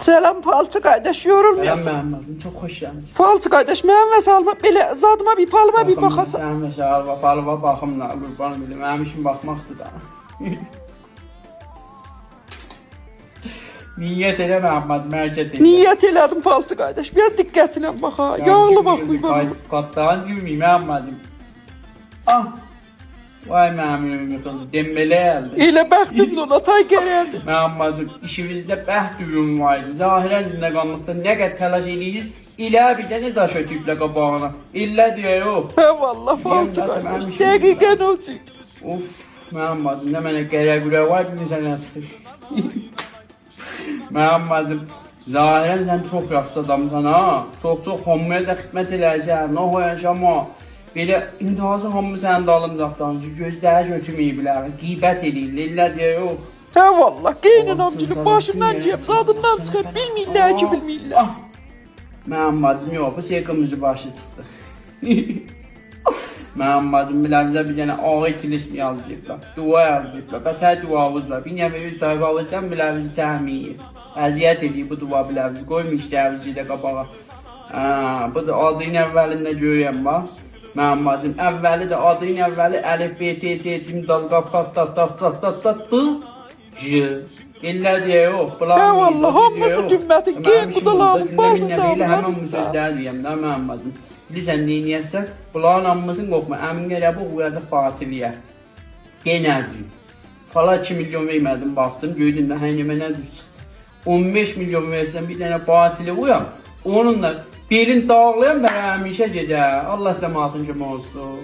Selam falçı kardeş, yorulmuyorsun. Beğenmezdim, çok hoş yani. Falçı kardeş, mənə salma, belə zadıma bir palıma bir baxasın. Sen mesela falıva bakımla kurban bilim. Benim işim bakmaktı da. Niyet eləməm, mərcət elə. Niyyət elədim falçı kardeş, biraz diqqətlə bax ha. Yağlı bax bu bana. Qatdağın gibi miyim, məmmədim. Ah! Vay məminin yıkıldı, dembələ əldi. Elə bəxtim ona tay gəldi. Məmmədim, işimizdə bəxt düyüm vardı. Zahirən zindəqanlıqda nə qədər təlaş edirsiniz, ilə bir dənə daş ötüblə qabağına. İllə deyə yox. Hə vallah falçı kardeş, dəqiqən o cüydü. Of, məmmədim, nə mənə qərə-qürə var, bir sənə çıxır. Məmmədim, zahirən sən çox yaxşı adamsan ha. Çox hamıya da xidmət eləyəcək, nə hoyacama. Belə intihası hamı sənin dalınacaqdan ki, gözləri götürməyi bilər, qeybət eləyir, illə deyə yox. Hə vallah, qeynin amcılıq başından gəlib, zadından çıxıb, bilmirlər ki, bilmirlər. Mənim bacım yox, bu şeyqımızı başı çıxdı. Mənim bacım biləvizə bir dənə ağı itilismi yazdıqlar, dua yazdıqlar, bətər duavuz var. Bir nəvə öz dayıbavuzdan biləvizi təhmiyir. Əziyyət edir bu dua biləvizi, qoymu işləvizi də qabağa. Bu da adının əvvəlində görəyəm bax. Mənim bacım, əvvəli də adının əvvəli əlif, b, t, c, cim, dal, qaf, qaf, tat, tat, tat, tat, tat, tız, j. İllə deyə yox, Hə vallah, hamısı gümmətin, qeyn qudaların, bağızlarının. Həmən bu sözləri deyəm də, mənim bacım. Bilirsən, neyniyəsən, bunların hamısını qoxma, əmin gələ bu qədər fatiliyə. Genəcəm. Fala 2 milyon vermədim, baxdım, gördüm də, həynəmə nə düz çıxdı. 15 milyon versən bir dənə fatili uyam, onunla belin dağlayan və həmişə gedə. Allah cəmaatın kimi olsun.